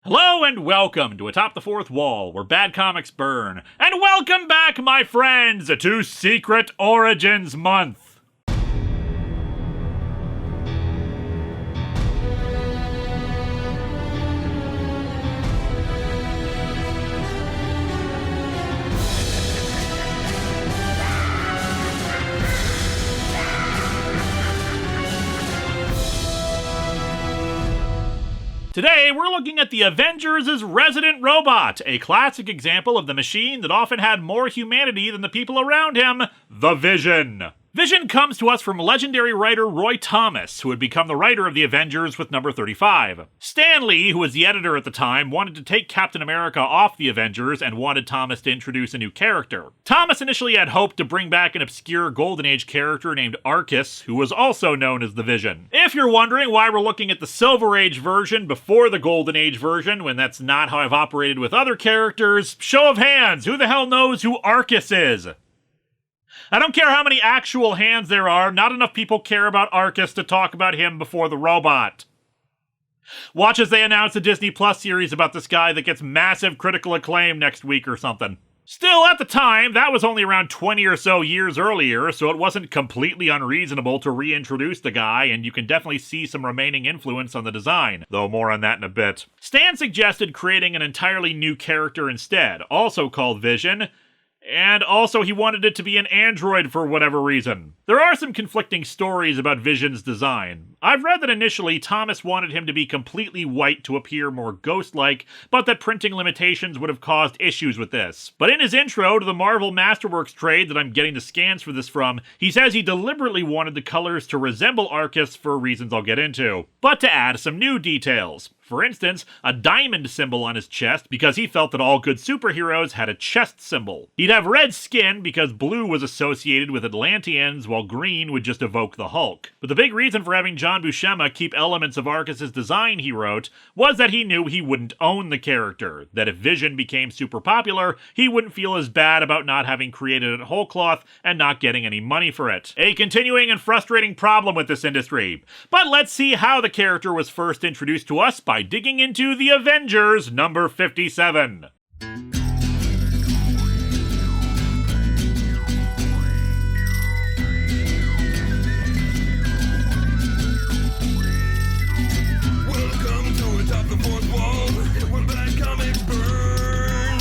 Hello and welcome to Atop the Fourth Wall, where bad comics burn. And welcome back, my friends, to Secret Origins Month. Today, we're looking at the Avengers' resident robot, a classic example of the machine that often had more humanity than the people around him, the Vision. Vision comes to us from legendary writer Roy Thomas, who had become the writer of the Avengers with number 35. Stan Lee, who was the editor at the time, wanted to take Captain America off the Avengers and wanted Thomas to introduce a new character. Thomas initially had hoped to bring back an obscure Golden Age character named Arcus, who was also known as the Vision. If you're wondering why we're looking at the Silver Age version before the Golden Age version, when that's not how I've operated with other characters, show of hands, who the hell knows who Arcus is? I don't care how many actual hands there are, not enough people care about Arcus to talk about him before the robot. Watch as they announce a Disney Plus series about this guy that gets massive critical acclaim next week or something. Still, at the time, that was only around 20 or so years earlier, so it wasn't completely unreasonable to reintroduce the guy, and you can definitely see some remaining influence on the design, though more on that in a bit. Stan suggested creating an entirely new character instead, also called Vision, and also he wanted it to be an android for whatever reason. There are some conflicting stories about Vision's design. I've read that initially Thomas wanted him to be completely white to appear more ghost-like, but that printing limitations would have caused issues with this. But in his intro to the Marvel Masterworks trade that I'm getting the scans for this from, he says he deliberately wanted the colors to resemble Arcus for reasons I'll get into, but to add some new details. For instance, a diamond symbol on his chest because he felt that all good superheroes had a chest symbol. He'd have red skin because blue was associated with Atlanteans while green would just evoke the Hulk. But the big reason for having John Buscema keep elements of Arcus's design, he wrote, was that he knew he wouldn't own the character, that if Vision became super popular, he wouldn't feel as bad about not having created it whole cloth and not getting any money for it. A continuing and frustrating problem with this industry. But let's see how the character was first introduced to us by digging into the Avengers number 57. Welcome to Atop the Fourth Wall, where bad comics burn.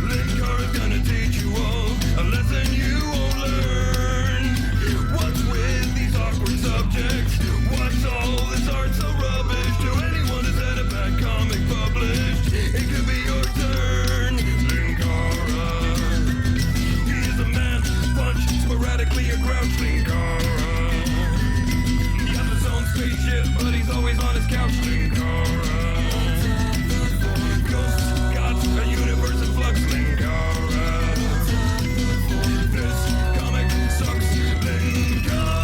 Linkara's gonna teach you all a lesson you won't learn. What's with these awkward subjects? What's all this art so rubbish? To anyone who's had a bad comic published, it could be your turn. Linkara, he is a man punch, sporadically a grouch. Linkara, he has his own spaceship, but he's always on his couch. Linkara, ghosts, gods, a universe in flux. Linkara, this comic sucks. Linkara.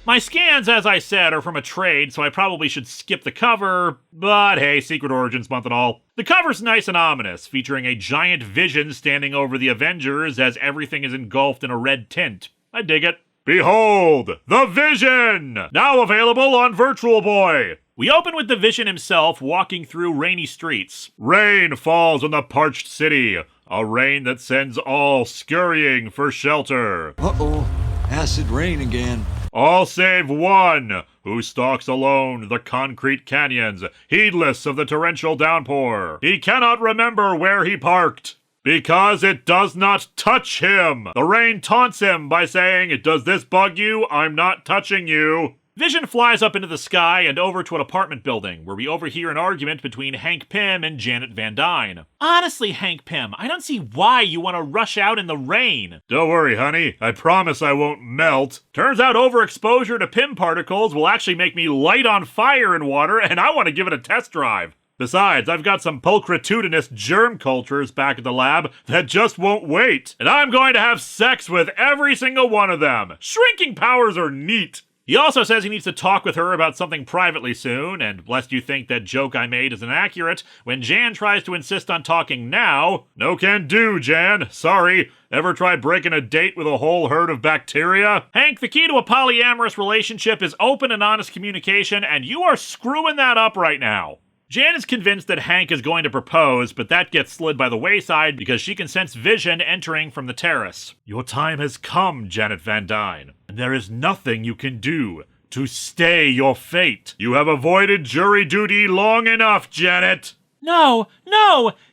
My scans, as I said, are from a trade, so I probably should skip the cover, but hey, Secret Origins Month and all. The cover's nice and ominous, featuring a giant Vision standing over the Avengers as everything is engulfed in a red tint. I dig it. Behold, the Vision! Now available on Virtual Boy! We open with the Vision himself walking through rainy streets. Rain falls on the parched city, a rain that sends all scurrying for shelter. Uh-oh, acid rain again. All save one, who stalks alone the concrete canyons, heedless of the torrential downpour. He cannot remember where he parked, because it does not touch him. The rain taunts him by saying, "Does this bug you? I'm not touching you." Vision flies up into the sky and over to an apartment building, where we overhear an argument between Hank Pym and Janet Van Dyne. Honestly, Hank Pym, I don't see why you want to rush out in the rain. Don't worry, honey. I promise I won't melt. Turns out overexposure to Pym particles will actually make me light on fire in water, and I want to give it a test drive. Besides, I've got some pulchritudinous germ cultures back at the lab that just won't wait, and I'm going to have sex with every single one of them. Shrinking powers are neat. He also says he needs to talk with her about something privately soon, and lest you think that joke I made is inaccurate, when Jan tries to insist on talking now, no can do, Jan. Sorry. Ever tried breaking a date with a whole herd of bacteria? Hank, the key to a polyamorous relationship is open and honest communication, and you are screwing that up right now. Jan is convinced that Hank is going to propose, but that gets slid by the wayside because she can sense Vision entering from the terrace. Your time has come, Janet Van Dyne, and there is nothing you can do to stay your fate. You have avoided jury duty long enough, Janet. No,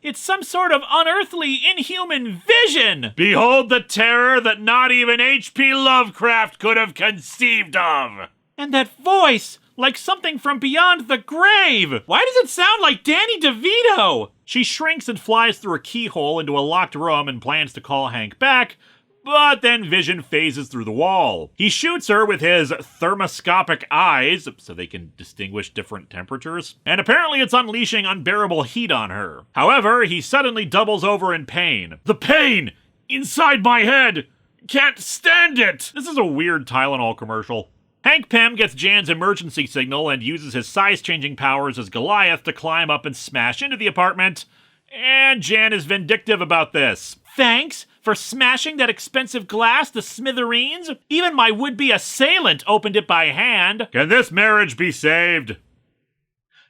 it's some sort of unearthly, inhuman vision! Behold the terror that not even H.P. Lovecraft could have conceived of! And that voice! Like something from beyond the grave! Why does it sound like Danny DeVito? She shrinks and flies through a keyhole into a locked room and plans to call Hank back, but then Vision phases through the wall. He shoots her with his thermoscopic eyes, so they can distinguish different temperatures, and apparently it's unleashing unbearable heat on her. However, he suddenly doubles over in pain. The pain! Inside my head! Can't stand it! This is a weird Tylenol commercial. Hank Pym gets Jan's emergency signal and uses his size-changing powers as Goliath to climb up and smash into the apartment, and Jan is vindictive about this. Thanks for smashing that expensive glass to smithereens. Even my would-be assailant opened it by hand. Can this marriage be saved?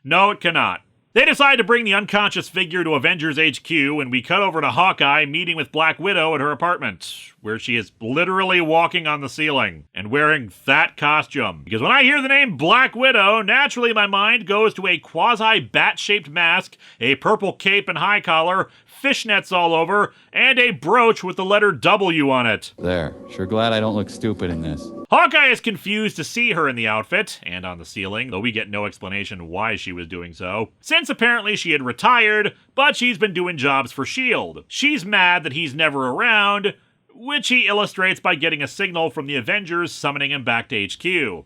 No, it cannot. They decide to bring the unconscious figure to Avengers HQ, and we cut over to Hawkeye meeting with Black Widow at her apartment, where she is literally walking on the ceiling and wearing that costume. Because when I hear the name Black Widow, naturally my mind goes to a quasi-bat-shaped mask, a purple cape and high collar, fishnets all over, and a brooch with the letter W on it. There. Sure glad I don't look stupid in this. Hawkeye is confused to see her in the outfit, and on the ceiling, though we get no explanation why she was doing so, since apparently she had retired, but she's been doing jobs for S.H.I.E.L.D. She's mad that he's never around, which he illustrates by getting a signal from the Avengers summoning him back to HQ.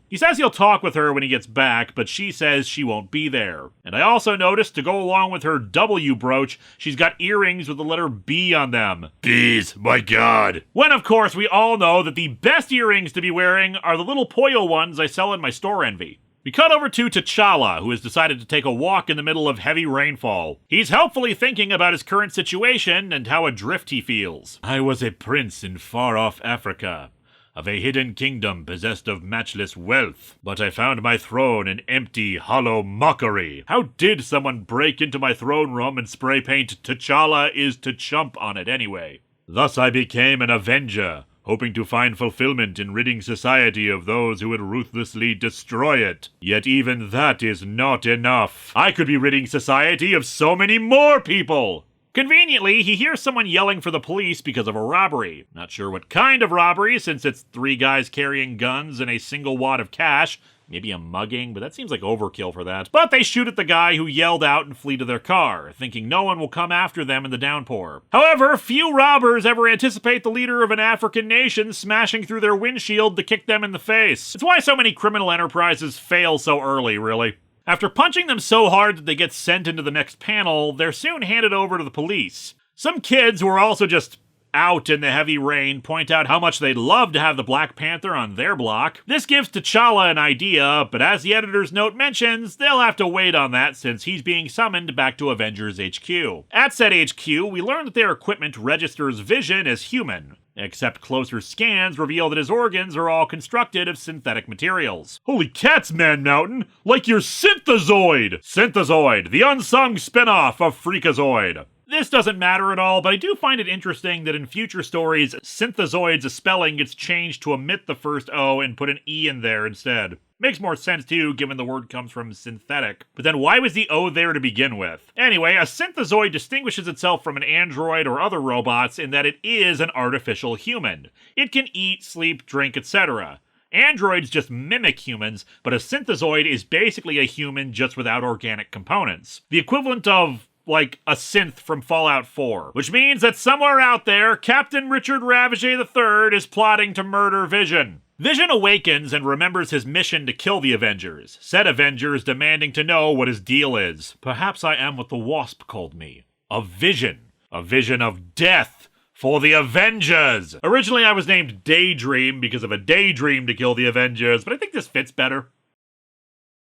He says he'll talk with her when he gets back, but she says she won't be there. And I also noticed, to go along with her W brooch, she's got earrings with the letter B on them. Bees, my god. When, of course, we all know that the best earrings to be wearing are the little Poyo ones I sell in my store Envy. We cut over to T'Challa, who has decided to take a walk in the middle of heavy rainfall. He's helpfully thinking about his current situation and how adrift he feels. I was a prince in far-off Africa, of a hidden kingdom possessed of matchless wealth, but I found my throne an empty, hollow mockery. How did someone break into my throne room and spray paint T'Challa is to chump on it anyway? Thus I became an Avenger, hoping to find fulfillment in ridding society of those who would ruthlessly destroy it. Yet even that is not enough. I could be ridding society of so many more people! Conveniently, he hears someone yelling for the police because of a robbery. Not sure what kind of robbery, since it's 3 guys carrying guns and a single wad of cash. Maybe a mugging, but that seems like overkill for that. But they shoot at the guy who yelled out and flee to their car, thinking no one will come after them in the downpour. However, few robbers ever anticipate the leader of an African nation smashing through their windshield to kick them in the face. It's why so many criminal enterprises fail so early, really. After punching them so hard that they get sent into the next panel, they're soon handed over to the police. Some kids who are also just out in the heavy rain point out how much they'd love to have the Black Panther on their block. This gives T'Challa an idea, but as the editor's note mentions, they'll have to wait on that since he's being summoned back to Avengers HQ. At said HQ, we learn that their equipment registers Vision as human, except closer scans reveal that his organs are all constructed of synthetic materials. Holy cats, Man Mountain! Like your Synthezoid! Synthezoid, the unsung spin-off of Freakazoid. This doesn't matter at all, but I do find it interesting that in future stories, Synthezoid's spelling gets changed to omit the first O and put an E in there instead. Makes more sense too, given the word comes from synthetic. But then why was the O there to begin with? Anyway, a Synthezoid distinguishes itself from an android or other robots in that it is an artificial human. It can eat, sleep, drink, etc. Androids just mimic humans, but a Synthezoid is basically a human just without organic components. The equivalent of like a synth from Fallout 4. Which means that somewhere out there, Captain Richard Ravager III is plotting to murder Vision. Vision awakens and remembers his mission to kill the Avengers, said Avengers demanding to know what his deal is. Perhaps I am what the Wasp called me. A vision of death for the Avengers. Originally I was named Daydream because of a daydream to kill the Avengers, but I think this fits better.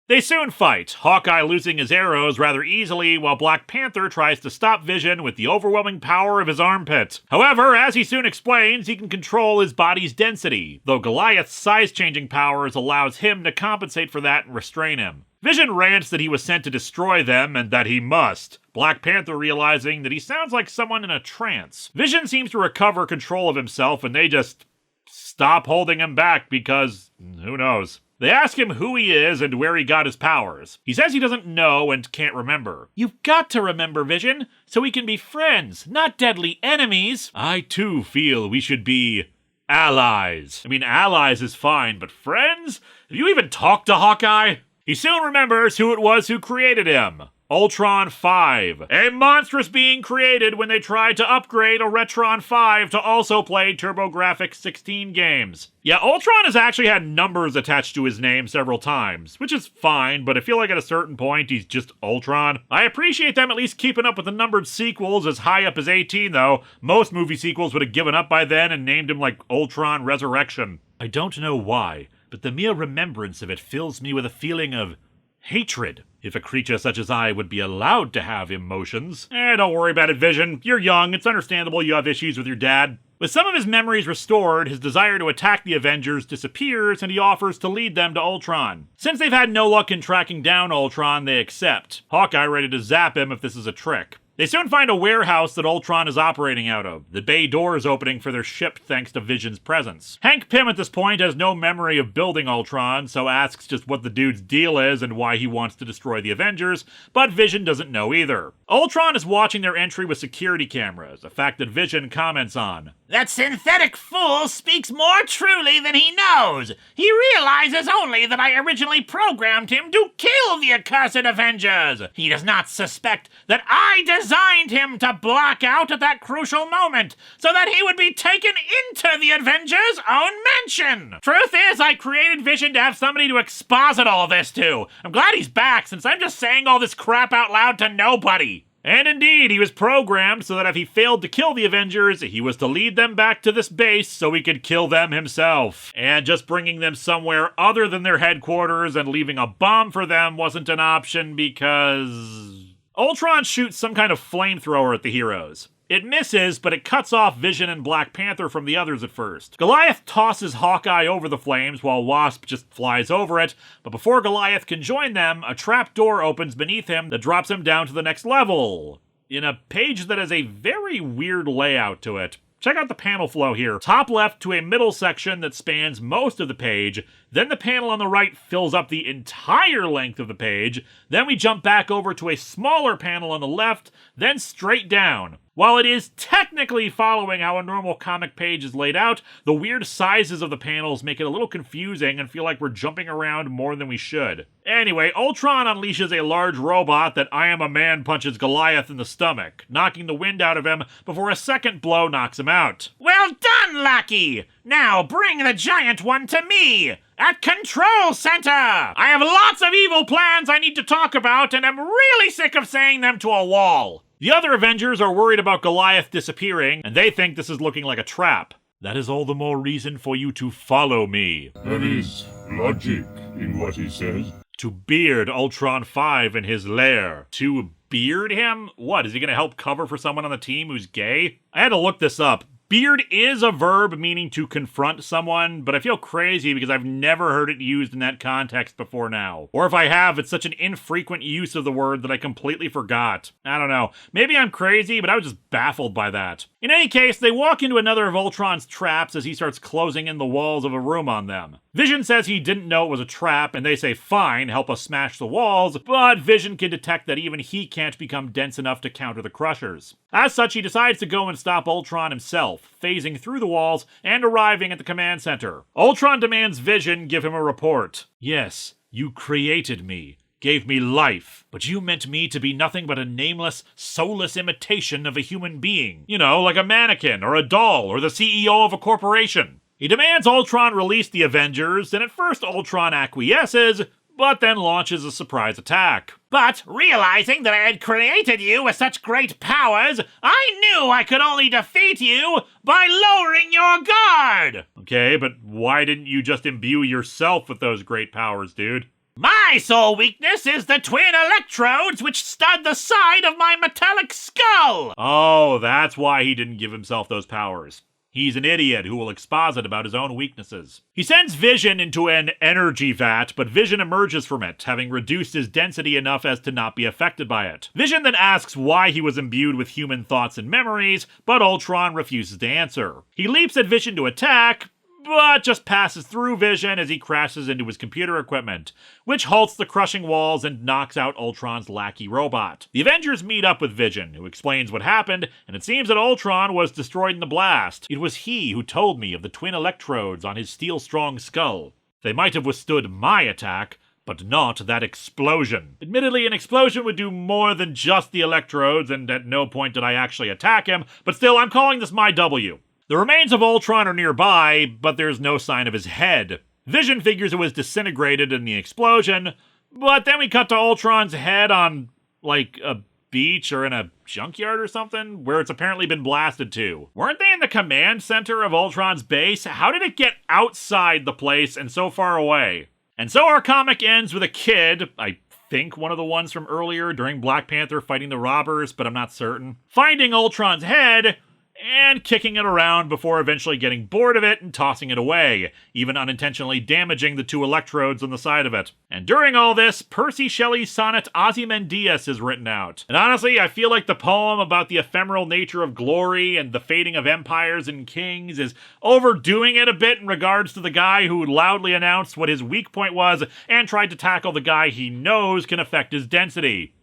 They soon fight, Hawkeye losing his arrows rather easily while Black Panther tries to stop Vision with the overwhelming power of his armpit. However, as he soon explains, he can control his body's density, though Goliath's size-changing powers allows him to compensate for that and restrain him. Vision rants that he was sent to destroy them and that he must. Black Panther realizing that he sounds like someone in a trance. Vision seems to recover control of himself and they just stop holding him back because, who knows. They ask him who he is and where he got his powers. He says he doesn't know and can't remember. You've got to remember, Vision, so we can be friends, not deadly enemies. I too feel we should be allies. I mean, allies is fine, but friends? Have you even talked to Hawkeye? He soon remembers who it was who created him. Ultron 5, a monstrous being created when they tried to upgrade a Retron 5 to also play TurboGrafx 16 games. Yeah, Ultron has actually had numbers attached to his name several times, which is fine, but I feel like at a certain point he's just Ultron. I appreciate them at least keeping up with the numbered sequels as high up as 18 though. Most movie sequels would have given up by then and named him like Ultron Resurrection. I don't know why, but the mere remembrance of it fills me with a feeling of hatred. If a creature such as I would be allowed to have emotions. Don't worry about it, Vision. You're young. It's understandable you have issues with your dad. With some of his memories restored, his desire to attack the Avengers disappears and he offers to lead them to Ultron. Since they've had no luck in tracking down Ultron, they accept. Hawkeye ready to zap him if this is a trick. They soon find a warehouse that Ultron is operating out of. The bay door is opening for their ship thanks to Vision's presence. Hank Pym at this point has no memory of building Ultron, so asks just what the dude's deal is and why he wants to destroy the Avengers, but Vision doesn't know either. Ultron is watching their entry with security cameras, a fact that Vision comments on. That synthetic fool speaks more truly than he knows. He realizes only that I originally programmed him to kill the accursed Avengers. He does not suspect that I designed him to block out at that crucial moment so that he would be taken into the Avengers' own mansion. Truth is, I created Vision to have somebody to exposit all this to. I'm glad he's back since I'm just saying all this crap out loud to nobody. And indeed, he was programmed so that if he failed to kill the Avengers, he was to lead them back to this base so he could kill them himself. And just bringing them somewhere other than their headquarters and leaving a bomb for them wasn't an option because Ultron shoots some kind of flamethrower at the heroes. It misses, but it cuts off Vision and Black Panther from the others at first. Goliath tosses Hawkeye over the flames while Wasp just flies over it, but before Goliath can join them, a trap door opens beneath him that drops him down to the next level, in a page that has a very weird layout to it. Check out the panel flow here. Top left to a middle section that spans most of the page, then the panel on the right fills up the entire length of the page, then we jump back over to a smaller panel on the left, then straight down. While it is technically following how a normal comic page is laid out, the weird sizes of the panels make it a little confusing and feel like we're jumping around more than we should. Anyway, Ultron unleashes a large robot that I Am a Man punches Goliath in the stomach, knocking the wind out of him before a second blow knocks him out. Well done, Lackey! Now bring the giant one to me! At Control Center! I have lots of evil plans I need to talk about, and I'm really sick of saying them to a wall. The other Avengers are worried about Goliath disappearing, and they think this is looking like a trap. That is all the more reason for you to follow me. There is logic in what he says. To beard Ultron 5 in his lair. To beard him? What, is he gonna help cover for someone on the team who's gay? I had to look this up. Beard is a verb meaning to confront someone, but I feel crazy because I've never heard it used in that context before now. Or if I have, it's such an infrequent use of the word that I completely forgot. I don't know. Maybe I'm crazy, but I was just baffled by that. In any case, they walk into another of Ultron's traps as he starts closing in the walls of a room on them. Vision says he didn't know it was a trap, and they say, fine, help us smash the walls, but Vision can detect that even he can't become dense enough to counter the Crushers. As such, he decides to go and stop Ultron himself, phasing through the walls and arriving at the command center. Ultron demands Vision give him a report. Yes, you created me, gave me life, but you meant me to be nothing but a nameless, soulless imitation of a human being. You know, like a mannequin, or a doll, or the CEO of a corporation. He demands Ultron release the Avengers, and at first Ultron acquiesces, but then launches a surprise attack. But realizing that I had created you with such great powers, I knew I could only defeat you by lowering your guard! Okay, but why didn't you just imbue yourself with those great powers, dude? My sole weakness is the twin electrodes which stud the side of my metallic skull! Oh, that's why he didn't give himself those powers. He's an idiot who will exposit about his own weaknesses. He sends Vision into an energy vat, but Vision emerges from it, having reduced his density enough as to not be affected by it. Vision then asks why he was imbued with human thoughts and memories, but Ultron refuses to answer. He leaps at Vision to attack, but just passes through Vision as he crashes into his computer equipment, which halts the crushing walls and knocks out Ultron's lackey robot. The Avengers meet up with Vision, who explains what happened, and it seems that Ultron was destroyed in the blast. It was he who told me of the twin electrodes on his steel-strong skull. They might have withstood my attack, but not that explosion. Admittedly, an explosion would do more than just the electrodes, and at no point did I actually attack him, but still, I'm calling this my W. The remains of Ultron are nearby, but there's no sign of his head. Vision figures it was disintegrated in the explosion, but then we cut to Ultron's head on, like, a beach or in a junkyard or something, where it's apparently been blasted to. Weren't they in the command center of Ultron's base? How did it get outside the place and so far away? And so our comic ends with a kid, I think one of the ones from earlier during Black Panther fighting the robbers, but I'm not certain, finding Ultron's head and kicking it around before eventually getting bored of it and tossing it away, even unintentionally damaging the two electrodes on the side of it. And during all this, Percy Shelley's sonnet Ozymandias is written out. And honestly, I feel like the poem about the ephemeral nature of glory and the fading of empires and kings is overdoing it a bit in regards to the guy who loudly announced what his weak point was and tried to tackle the guy he knows can affect his density.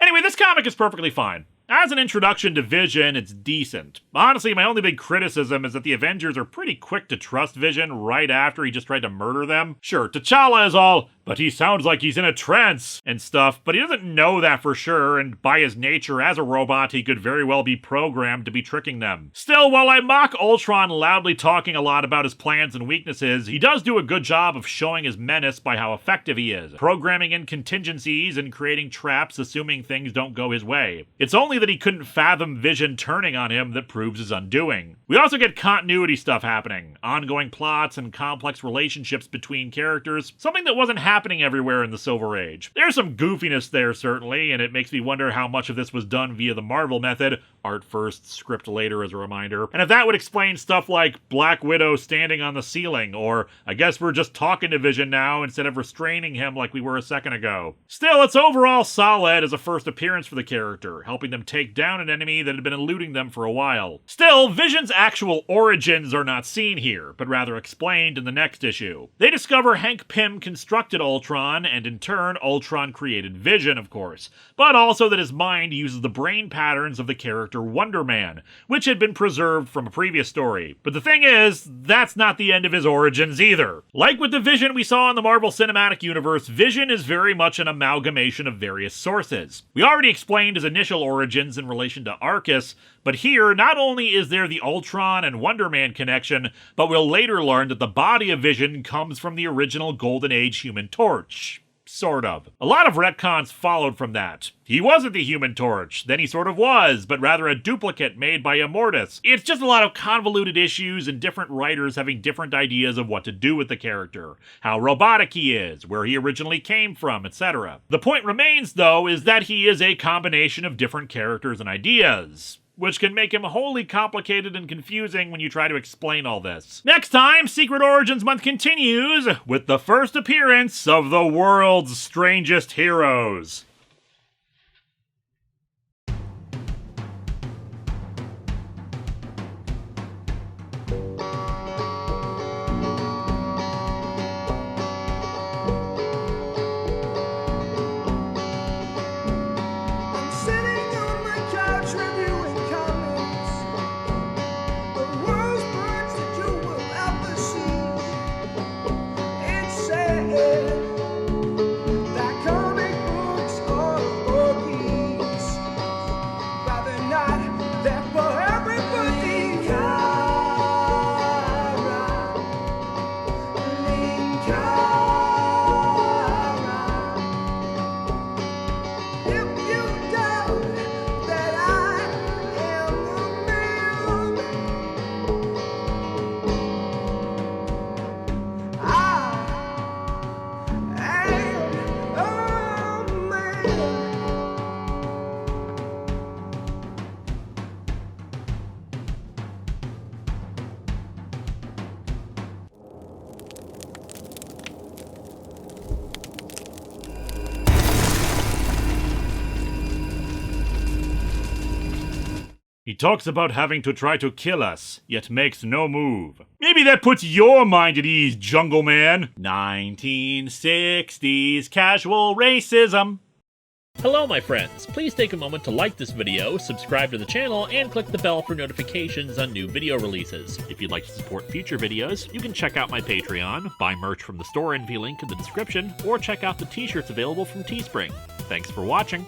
Anyway, this comic is perfectly fine. As an introduction to Vision, it's decent. Honestly, my only big criticism is that the Avengers are pretty quick to trust Vision right after he just tried to murder them. Sure, T'Challa is all, but he sounds like he's in a trance and stuff, but he doesn't know that for sure, and by his nature as a robot, he could very well be programmed to be tricking them. Still, while I mock Ultron loudly talking a lot about his plans and weaknesses, he does do a good job of showing his menace by how effective he is, programming in contingencies and creating traps assuming things don't go his way. It's only that he couldn't fathom Vision turning on him that proves his undoing. We also get continuity stuff happening, ongoing plots and complex relationships between characters, something that wasn't happening everywhere in the Silver Age. There's some goofiness there certainly, and it makes me wonder how much of this was done via the Marvel method, art first, script later as a reminder, and if that would explain stuff like Black Widow standing on the ceiling, or I guess we're just talking to Vision now instead of restraining him like we were a second ago. Still, it's overall solid as a first appearance for the character, helping them take down an enemy that had been eluding them for a while. Still, Vision's actual origins are not seen here, but rather explained in the next issue. They discover Hank Pym constructed Ultron, and in turn, Ultron created Vision, of course, but also that his mind uses the brain patterns of the character Wonder Man, which had been preserved from a previous story. But the thing is, that's not the end of his origins either. Like with the Vision we saw in the Marvel Cinematic Universe, Vision is very much an amalgamation of various sources. We already explained his initial origins in relation to Arcus, but here, not only is there the Ultron and Wonder Man connection, but we'll later learn that the body of Vision comes from the original Golden Age Human Torch. Sort of. A lot of retcons followed from that. He wasn't the Human Torch, then he sort of was, but rather a duplicate made by Immortus. It's just a lot of convoluted issues and different writers having different ideas of what to do with the character, how robotic he is, where he originally came from, etc. The point remains, though, is that he is a combination of different characters and ideas, which can make him wholly complicated and confusing when you try to explain all this. Next time, Secret Origins Month continues with the first appearance of the world's strangest heroes. I'm sitting on my couch reviewing comics, the worst books that you will ever see. It's sad that comic books talks about having to try to kill us, yet makes no move. Maybe that puts your mind at ease, Jungle Man. 1960s casual racism. Hello my friends, please take a moment to like this video, subscribe to the channel, and click the bell for notifications on new video releases. If you'd like to support future videos, you can check out my Patreon, buy merch from the store NV link in the description, or check out the t-shirts available from Teespring. Thanks for watching.